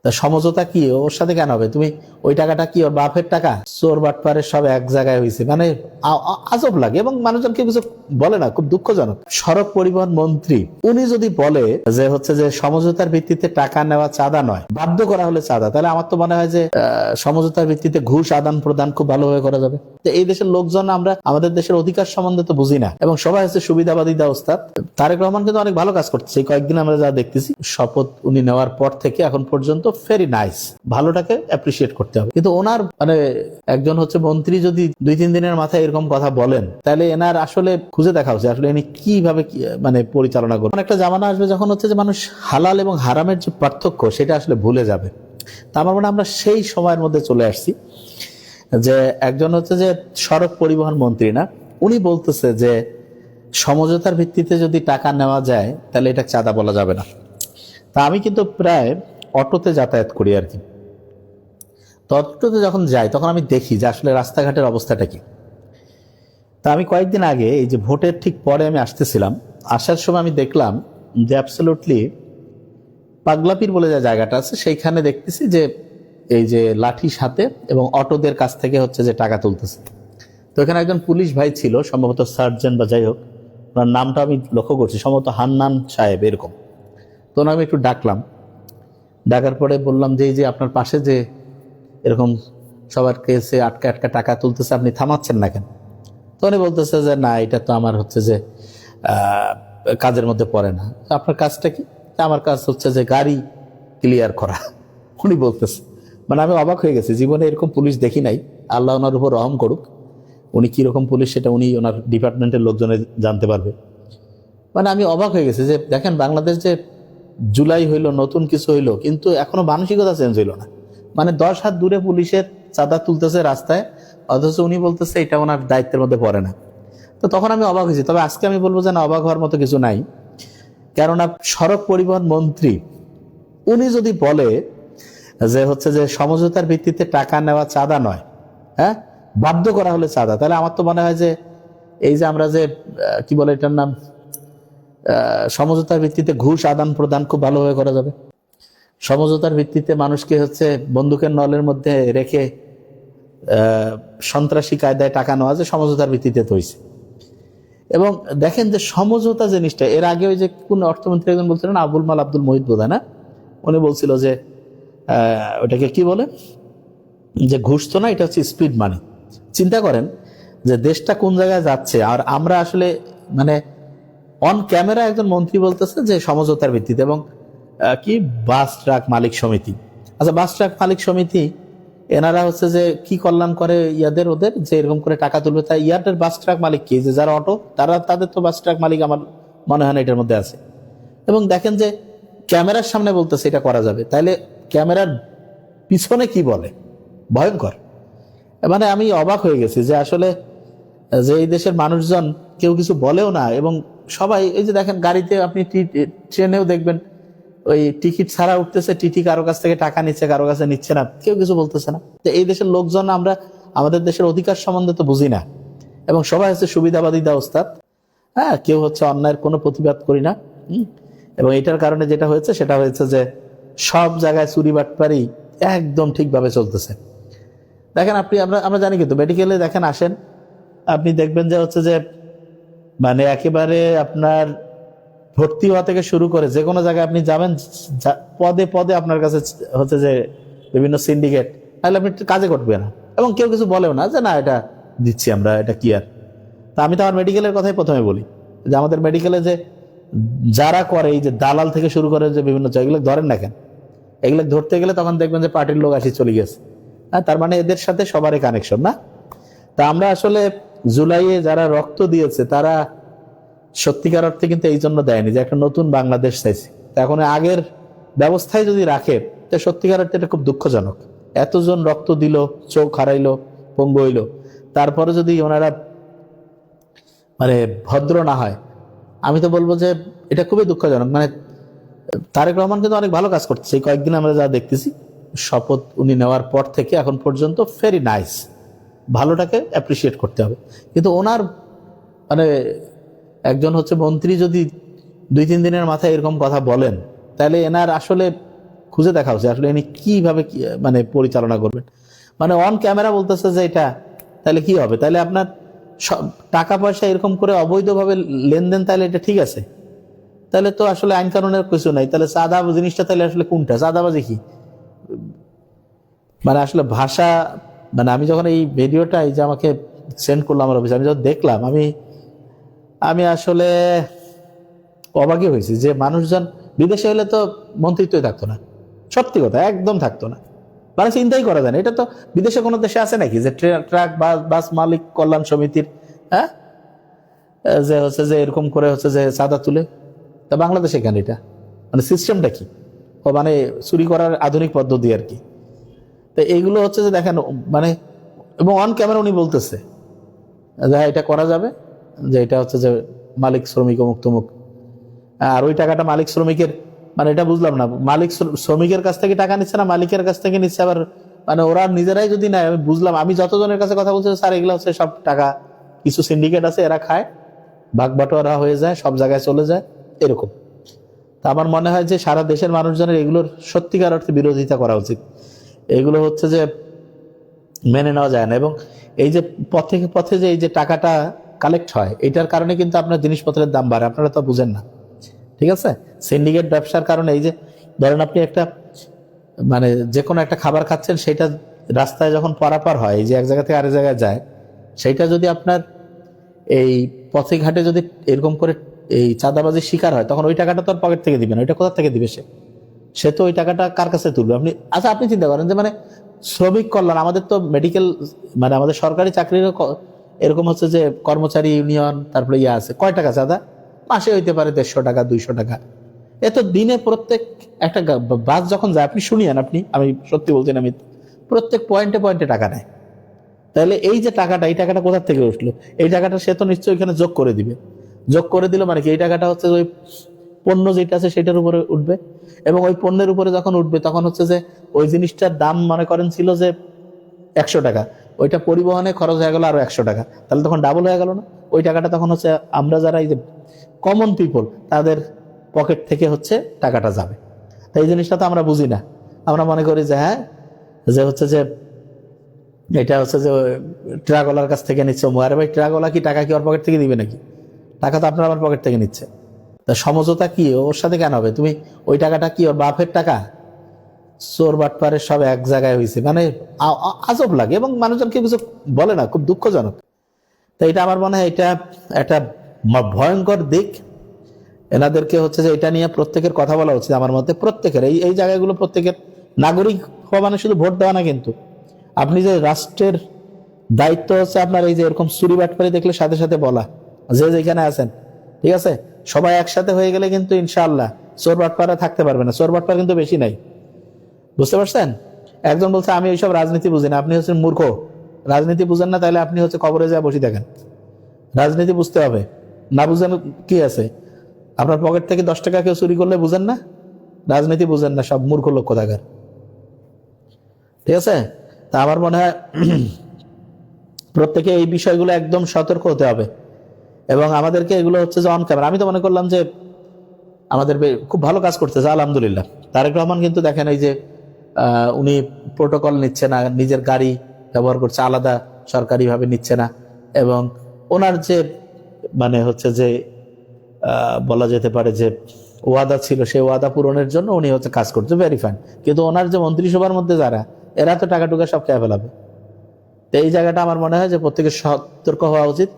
তা সমঝোতা কি ওর সাথে কেন হবে? তুমি ওই টাকাটা কি ওর বাপের টাকা? চোর বাটপারের সব এক জায়গায় হয়েছে, মানে আজব লাগে এবং মানুষজনকে কিছু বলে না, খুব দুঃখজনক। সড়ক পরিবহন মন্ত্রী উনি যদি বলে যে হচ্ছে যে সমঝোতার ভিত্তিতে টাকা নেওয়া চাঁদা নয়, বাধ্য করা হলে চাঁদা, তাহলে আমার তো মনে হয় যে সমঝোতার ভিত্তিতে ঘুষ আদান প্রদান খুব ভালোভাবে করা যাবে। এই দেশের লোকজন আমরা আমাদের দেশের অধিকার সম্বন্ধে তো বুঝি না এবং সবাই হচ্ছে সুবিধাবাদী ওস্তাদ। তারেক রহমান কিন্তু অনেক ভালো কাজ করছে এই কয়েকদিন আমরা যা দেখতেছি। শপথ উনি নেওয়ার পর থেকে এখন পর্যন্ত ভেরি নাইস, ভালোটাকে অ্যাপ্রিসিয়েট করতে হবে। কিন্তু ওনার মানে একজন হচ্ছে মন্ত্রী যদি 2-3 দিনের মাথায় এরকম কথা বলেন, তাহলে এনার আসলে খুঁজে দেখা উচিত আসলে ইনি কিভাবে মানে পরিচালনা করবেন। একটা জামানা আসবে যখন হচ্ছে যে মানুষ হালাল এবং হারামের যে পার্থক্য সেটা আসলে ভুলে যাবে। তা আমার মনে আমরা সেই সময়ের মধ্যে চলে আসছি যে একজন হচ্ছে যে সড়ক পরিবহন মন্ত্রী না, উনি বলতেছে যে সমঝোতার ভিত্তিতে যদি টাকা নেওয়া যায় তাহলে এটা চাঁদা বলা যাবে না। তা আমি কিন্তু প্রায় অটোতে যাতায়াত করি আর কি। তো অটোতে যখন যাই তখন আমি দেখি যে আসলে রাস্তাঘাটের অবস্থাটা কি। তা আমি কয়েকদিন আগে এই যে ভোটের ঠিক পরে আমি আসতেছিলাম, আসার সময় আমি দেখলাম যে অ্যাবসলিউটলি পাগলাপীর বলে যে জায়গাটা আছে সেইখানে দেখতেছি যে এই যে লাঠি সাথে এবং অটোদের কাছ থেকে হচ্ছে যে টাকা তুলতেছে। তো এখানে একজন পুলিশ ভাই ছিল, সম্ভবত সার্জেন্ট বা যাই হোক, ওনার নামটা আমি লক্ষ্য করছি, সম্ভবত হান্নান সাহেব এরকম। তো ওনাকে আমি একটু ডাকলাম, ডাকার পরে বললাম যে এই যে আপনার পাশে যে এরকম সবার কেসে আটকা আটকা টাকা তুলতেছে, আপনি থামাচ্ছেন না কেন? তো উনি বলতেছে যে না, এটা তো আমার হচ্ছে যে কাজের মধ্যে পড়ে না। আপনার কাজটা কি? আমার কাজ হচ্ছে যে গাড়ি ক্লিয়ার করা, উনি বলতেছে। মানে আমি অবাক হয়ে গেছি, জীবনে এরকম পুলিশ দেখি নাই। আল্লাহ ওনার উপর রহম করুক, উনি কিরকম পুলিশ সেটা উনি ওনার ডিপার্টমেন্টের লোকজনে জানতে পারবে। মানে আমি অবাক হয়ে গেছি যে দেখেন বাংলাদেশ যে জুলাই হইলো, নতুন কিছু হইলো, কিন্তু এখনো মানসিকতা চেঞ্জ হইলো না। মানে 10 হাত দূরে পুলিশের চাঁদা তুলতেছে রাস্তায়, অথচ উনি বলতেছে এটা ওনার দায়িত্বের মধ্যে পড়ে না। তো তখন আমি অবাক হয়েছি। তবে আজকে আমি বলবো যে না, অবাক হওয়ার মতো কিছু নাই, কেননা সড়ক পরিবহন মন্ত্রী উনি যদি বলে যে হচ্ছে যে সমঝোতার ভিত্তিতে টাকা নেওয়া চাঁদা নয়, হ্যাঁ, বাধ্য করা হলে চাঁদা, তাহলে আমার তো মনে হয় যে এই যে আমরা যে কি বলে এটার নাম, সমঝোতার ভিত্তিতে ঘুষ আদান প্রদান খুব ভালোভাবে করা যাবে। সমঝোতার ভিত্তিতে মানুষকে হচ্ছে বন্দুকের নলের মধ্যে রেখে সন্ত্রাসী কায়দায় টাকা নেওয়া, যে সমঝোতার ভিত্তিতে হয়েছে। এবং দেখেন যে সমঝোতা জিনিসটা, এর আগে ওই যে কোন অর্থমন্ত্রী একজন বলছিলেন, আবুল মাল আব্দুল মহিদ বোধহয় না, উনি বলছিল যে ওটাকে কি বলে, যে ঘুষ তো না, এটা হচ্ছে স্পিড মানি। চিন্তা করেন যে দেশটা কোন জায়গায় যাচ্ছে। আর আমরা আসলে মানে অন ক্যামেরা একজন মন্ত্রী বলতেছে যে সমঝোতার ভিত্তিতে, এবং কি বাস ট্রাক মালিক সমিতি। আচ্ছা, বাস ট্রাক মালিক সমিতি এনারা হচ্ছে যে কি কল্যাণ করে ইয়াদের, ওদের যে এরকম করে টাকা তুলবে, তাই ইয়াদের বাস ট্রাক মালিক কি, যে যারা অটো, তাদের তো বাস ট্রাক মালিক আমার মনে হয় না এটার মধ্যে আছে। এবং দেখেন যে ক্যামেরার সামনে বলতেছে এটা করা যাবে, তাইলে ক্যামেরার পিছনে কি বলে, ভয়ঙ্কর। মানে আমি অবাক হয়ে গেছি যে আসলে যে এই দেশের মানুষজন কেউ কিছু বলেও না, এবং সবাই এই যে দেখেন গাড়িতে, আপনি ট্রেনেও দেখবেন ওই টিকিট ছাড়া উঠতেছে, টিটি কারো কাছ থেকে টাকা নিচ্ছে, কারো কাছে নিচ্ছে না, কেউ কিছু বলতেছে না। তো এই দেশের লোকজন আমরা আমাদের দেশের অধিকার সম্বন্ধে তো বুঝি না এবং সবাই হচ্ছে সুবিধাবাদী ওস্তাদ। হ্যাঁ, কেউ হচ্ছে অন্যায়ের কোনো প্রতিবাদ করি না। এবং এটার কারণে যেটা হয়েছে সেটা হয়েছে যে সব জায়গায় চুরি বাটপারি একদম ঠিকভাবে চলতেছে। দেখেন আপনি, আমরা জানি, কিন্তু মেডিকেলে দেখেন আসেন, আপনি দেখবেন যে হচ্ছে যে মানে একেবারে আপনার ভর্তি হওয়া থেকে শুরু করে যে কোনো জায়গায় আপনি যাবেন, পদে পদে আপনার কাছে হচ্ছে যে বিভিন্ন সিন্ডিকেট, তাহলে আপনি কাজে করবে না এবং কেউ কিছু বলেও না যে না এটা দিচ্ছি আমরা, এটা কি আর। তা আমি তো আমার মেডিকেলের কথাই প্রথমে বলি যে আমাদের মেডিকেলে যে যারা করে, এই যে দালাল থেকে শুরু করে যে বিভিন্ন জায়গাগুলো ধরেন না কেন, এগুলো ধরতে গেলে তখন দেখবেন যে পার্টির লোক আসি চলে গেছে। হ্যাঁ, তার মানে এদের সাথে সবারই কানেকশন না। তা আমরা আসলে জুলাইয়ে যারা রক্ত দিয়েছে তারা সত্যিকার অর্থে কিন্তু এই জন্য দেয়নি যে একটা নতুন বাংলাদেশ চাইছে। এখন আগের ব্যবস্থায় যদি রাখে তো সত্যিকার অর্থে এটা খুব দুঃখজনক। এতজন রক্ত দিল, চোখ হারাইলো, পঙ্গু হইল, তারপরে যদি ওনারা মানে ভদ্র না হয়, আমি তো বলবো যে এটা খুবই দুঃখজনক। মানে তারেক রহমান কিন্তু অনেক ভালো কাজ করতেছে এই কয়েকদিন আমরা যা দেখতেছি। শপথ উনি নেওয়ার পর থেকে এখন পর্যন্ত ভেরি নাইস, ভালোটাকে অ্যাপ্রিসিয়েট করতে হবে। কিন্তু ওনার মানে একজন হচ্ছে মন্ত্রী যদি 2-3 দিনের মাথায় এরকম কথা বলেন, তাহলে এনার আসলে খুঁজে দেখা উচিত আসলে ইনি কিভাবে মানে পরিচালনা করবেন। মানে অন ক্যামেরা বলতেছে যে এটা, তাহলে কি হবে? তাহলে আপনার টাকা পয়সা এরকম করে অবৈধভাবে লেনদেন, তাহলে এটা ঠিক আছে? তাহলে তো আসলে আইন কানুনের কিছু নাই। তাহলে চাঁদা জিনিসটা তাহলে আসলে কোনটা? চাঁদাবাজি কি? মানে আসলে ভাষা, মানে আমি যখন এই ভিডিওটা এই যে আমাকে সেন্ড করলাম আমার অফিসে, আমি যখন দেখলাম আমি আসলে অবাকই হয়েছি যে মানুষজন বিদেশে হলে তো মন্ত্রিত্বই থাকতো না, সত্যি কথা একদম থাকতো না। মানে চিন্তাই করা যায় না। এটা তো বিদেশে কোনো দেশে আছে নাকি যে ট্রাক বাস মালিক কল্যাণ সমিতির, হ্যাঁ, যে হচ্ছে যে এরকম করে হচ্ছে যে চাঁদা তুলে? তা বাংলাদেশে কেন এটা? মানে সিস্টেমটা কি? ও মানে চুরি করার আধুনিক পদ্ধতি আর কি। তো এইগুলো হচ্ছে যে দেখেন, মানে এবং অন ক্যামেরা উনি বলতেছে যে এটা করা যাবে, যে এটা হচ্ছে যে মালিক শ্রমিক অমুক তমুক। আর ওই টাকাটা মালিক শ্রমিকের, মানে এটা বুঝলাম না, মালিক শ্রমিকের কাছ থেকে টাকা নিচ্ছে না মালিকের কাছ থেকে নিচ্ছে? আবার মানে ওরা নিজেরাই যদি নেয়, আমি বুঝলাম, আমি যতজনের কাছে কথা বলছি স্যার এগুলো হচ্ছে সব টাকা কিছু সিন্ডিকেট আছে, এরা খায়, ভাগ বাটোয়ারা হয়ে যায়, সব জায়গায় চলে যায় এরকম। তা আমার মনে হয় যে সারা দেশের মানুষজনের এগুলোর সত্যিকার অর্থে বিরোধিতা করা উচিত। এগুলো হচ্ছে যে মেনে নেওয়া যায় না। এবং এই যে পথে পথে যে এই যে টাকাটা কালেক্ট হয়, এটার কারণে কিন্তু আপনার জিনিসপত্রের দাম বাড়ে, আপনারা তো বুঝেন না, ঠিক আছে? সিন্ডিকেট ব্যবসার কারণে এই যে ধরেন আপনি একটা মানে যে কোনো একটা খাবার খাচ্ছেন, সেটা রাস্তায় যখন পারাপার হয়, এই যে এক জায়গা থেকে আরেক জায়গায় যায়, সেইটা যদি আপনার এই পথে ঘাটে যদি এরকম করে এই চাঁদাবাজির শিকার হয়, তখন ওই টাকাটা তো আর পকেট থেকে দিবে না, ওইটা কোথা থেকে দিবে? সে তো ওই টাকাটা কার কাছে তুলবে? আপনি আচ্ছা আপনি চিন্তা করেন যে মানে শ্রমিক কল্যাণ, আমাদের তো মেডিকেল, মানে আমাদের সরকারি চাকরিরও এরকম হচ্ছে যে কর্মচারী ইউনিয়ন, তারপরে ইয়ে আছে, কয় টাকা চাঁদা? মাসে হইতে পারে 150 টাকা 200 টাকা। এ তো দিনে প্রত্যেক একটা বাস যখন যায়, আপনি শুনিয়েন, আমি সত্যি বলছি না, আমি প্রত্যেক পয়েন্টে পয়েন্টে টাকা নেয়। তাহলে এই যে টাকাটা, এই টাকাটা কোথা থেকে উঠলো? এই টাকাটা সে তো নিশ্চয়ই এখানে যোগ করে দিবে। যোগ করে দিল মানে কি? এই টাকাটা হচ্ছে ওই পণ্য যেটা আছে সেটার উপরে উঠবে, এবং ওই পণ্যের উপরে যখন উঠবে তখন হচ্ছে যে ওই জিনিসটার দাম মনে করেন ছিল যে 100 টাকা, ওইটা পরিবহনে খরচ হয়ে গেল আরো 100 টাকা, তাহলে তখন ডাবল হয়ে গেল না? ওই টাকাটা তখন হচ্ছে আমরা যারা এই যে কমন পিপল, তাদের পকেট থেকে হচ্ছে টাকাটা যাবে। তাই এই জিনিসটা তো আমরা বুঝি না। আমরা মনে করি যে হ্যাঁ, যে হচ্ছে যে এটা হচ্ছে যে ট্রাকওয়ালার কাছ থেকে নিচ্ছে। আরে ভাই, ট্রাকওয়ালা কি টাকা কি ওর পকেট থেকে দিবে নাকি? টাকা তো আপনার আমার পকেট থেকে নিচ্ছে। তা সমঝোতা কি ওর সাথে কেন হবে? তুমি ওই টাকাটা কি ওর বাপের টাকা? চোর বাটপারের সব এক জায়গায় হয়েছে, মানে আজব লাগে এবং মানুষজন কেউ কিছু বলে না, খুব দুঃখজনক। তো এটা আমার মনে হয় এটা একটা ভয়ঙ্কর দিক। এনাদেরকে হচ্ছে যে এটা নিয়ে প্রত্যেকের কথা বলা উচিত আমার মতে, প্রত্যেকের এই জায়গাগুলো প্রত্যেকের নাগরিক হওয়া মানে শুধু ভোট দেওয়া না, কিন্তু আপনি যে রাষ্ট্রের দায়িত্ব হচ্ছে আপনার এই যে এরকম চুরি বাটপারি দেখলে সাথে সাথে বলা, যে যেখানে আছেন, ঠিক আছে, সবাই একসাথে হয়ে গেলে কিন্তু ইনশাআল্লাহ চোর বাটপারা থাকতে পারবে না। চোর বাটপার কিন্তু বেশি নাই, বুঝতে পারছেন? একজন বলছে আমি এইসব রাজনীতি বুঝি না, আপনি হচ্ছেন মূর্খ, রাজনীতি বুঝেন না, তাহলে আপনি হচ্ছে কবরে যা বসে থাকেন। রাজনীতি বুঝতে হবে, না বুঝেন কি আছে? আপনার পকেট থেকে 10 টাকা কেউ চুরি করলে বুঝেন না? রাজনীতি বুঝেন না, সব মূর্খ লোক কোথাকার, ঠিক আছে? তা আমার মনে হয় প্রত্যেকে এই বিষয়গুলো একদম সতর্ক হতে হবে, এবং আমাদেরকে এগুলো হচ্ছে যে অন ক্যামেরা, আমি তো মনে করলাম যে আমাদের খুব ভালো কাজ করতেছে আলহামদুলিল্লাহ। তারেক রহমান কিন্তু দেখেন এই যে উনি প্রোটোকল নিচ্ছে না, নিজের গাড়ি ব্যবহার করছে, আলাদা সরকারিভাবে নিচ্ছে না, এবং ওনার যে মানে হচ্ছে যে বলা যেতে পারে যে ওয়াদা ছিল, সেই ওয়াদা পূরণের জন্য উনি হচ্ছে কাজ করছে, ভেরি ফাইন। কিন্তু ওনার যে মন্ত্রিসভার মধ্যে যারা, এরা তো টাকা টুকা সব খেয়ে ফেলাবে। তো এই জায়গাটা আমার মনে হয় যে প্রত্যেকের সতর্ক হওয়া উচিত।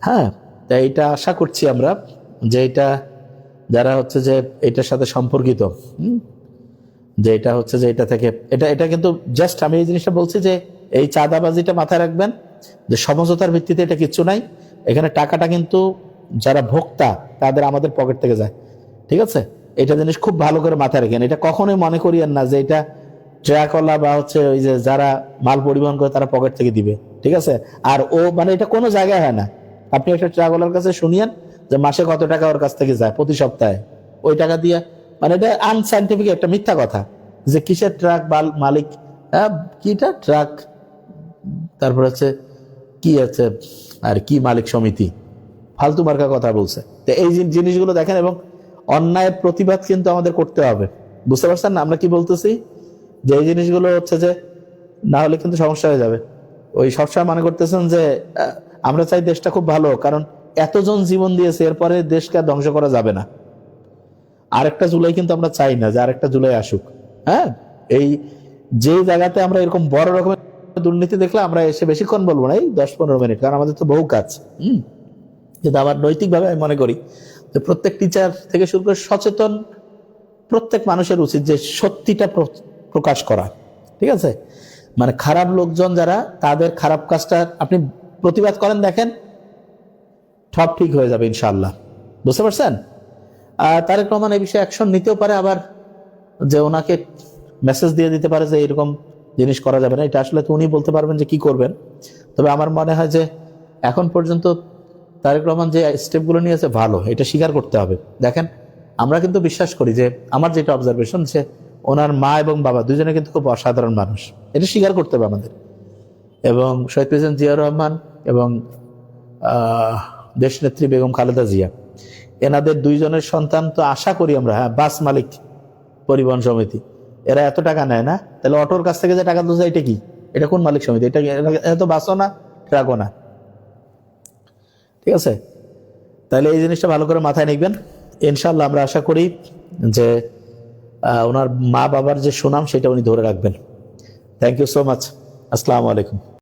হ্যাঁ, তাই এইটা আশা করছি আমরা, যে এটা যারা হচ্ছে যে এটার সাথে সম্পর্কিত, যে এটা হচ্ছে যে এটা থেকে এটা কিন্তু জাস্ট আমি এই জিনিসটা বলছি যে এই চাঁদাবাজিটা মাথায় রাখবেন, যে সমঝোতার ভিত্তিতে এটা কিচ্ছু নাই। এখানে টাকাটা কিন্তু যারা ভোক্তা তাদের আমাদের পকেট থেকে যায়, ঠিক আছে? এটা জিনিস খুব ভালো করে মাথায় রাখেন। এটা কখনোই মনে করিয়েন না যে এটা ট্রাকওয়ালা বা হচ্ছে ওই যে যারা মাল পরিবহন করে তারা পকেট থেকে দিবে, ঠিক আছে? আর ও মানে এটা কোনো জায়গায় হয় না। আপনি একটা ট্রাকওয়ালার কাছে শুনিয়েন যে মাসে কত টাকা ওর কাছ থেকে যায় প্রতি সপ্তাহে, ওই টাকা দিয়ে, মানে এটা আনসাইন্টিফিক একটা মিথ্যা কথা যে কিসের ট্রাক মালিক, কিটা ট্রাক, তারপর হচ্ছে কি আছে আর কি মালিক সমিতি, ফালতু মার্কা কথা বলছে। তো এই জিনিসগুলো দেখেন, এবং অন্যায়ের প্রতিবাদ কিন্তু আমাদের করতে হবে। বুঝতে পারছেন না আমরা কি বলতেছি? যে এই জিনিসগুলো হচ্ছে যে না হলে কিন্তু সমস্যা হয়ে যাবে। ওই সবসময় মনে করতেছেন যে আমরা চাই দেশটা খুব ভালো, কারণ এতজন জীবন দিয়েছে, এরপরে দেশকে আর ধ্বংস করা যাবে না। আরেকটা জুলাই কিন্তু আমরা চাই না যে আরেকটা জুলাই আসুক। হ্যাঁ, এই যে জায়গাতে আমরা এরকম বড় রকমের দুর্নীতি দেখলে আমরা এসে বেশিক্ষণ বলবো না, এই 10-15 মিনিট, কারণ আমাদের তো বহু কাজ। কিন্তু আমার নৈতিকভাবে আমি মনে করি যে প্রত্যেক টিচার থেকে শুরু করে সচেতন প্রত্যেক মানুষের উচিত যে সত্যিটা প্রকাশ করা। ঠিক আছে, মানে খারাপ লোকজন যারা, তাদের খারাপ কাজটা আপনি প্রতিবাদ করেন, দেখেন সব ঠিক হয়ে যাবে ইনশাআল্লাহ। বুঝতে পারছেন? তারেক রহমান এই বিষয়ে অ্যাকশন নিতেও পারে, আবার যে ওনাকে মেসেজ দিয়ে দিতে পারে যে এরকম জিনিস করা যাবে না। এটা আসলে তো উনি বলতে পারবেন যে কি করবেন। তবে আমার মনে হয় যে এখন পর্যন্ত তারেক রহমান যে স্টেপগুলো নিয়েছে ভালো, এটা স্বীকার করতে হবে। দেখেন, আমরা কিন্তু বিশ্বাস করি যে, আমার যেটা অবজারভেশন, যে ওনার মা এবং বাবা দুজনে কিন্তু খুব অসাধারণ মানুষ, এটা স্বীকার করতে হবে আমাদের। এবং শহীদ প্রেসিডেন্ট জিয়া রহমান এবং দেশনেত্রী বেগম খালেদা জিয়া, এনাদের দুইজনের সন্তান তো আশা করি আমরা, হ্যাঁ, বাস মালিক পরিবহন সমিতি, এরা এত টাকা নেয় না, তাহলে অটোর কাছ থেকে যে টাকা তুলছে এটা কি? এটা কোন মালিক সমিতি? এটা এত বাসও না, ট্রাকও না। ঠিক আছে, তাহলে এই জিনিসটা ভালো করে মাথায় নিবেন। ইনশাল্লাহ আমরা আশা করি যে ওনার মা বাবার যে সুনাম সেটা উনি ধরে রাখবেন। Thank you so much. আসসালামু আলাইকুম।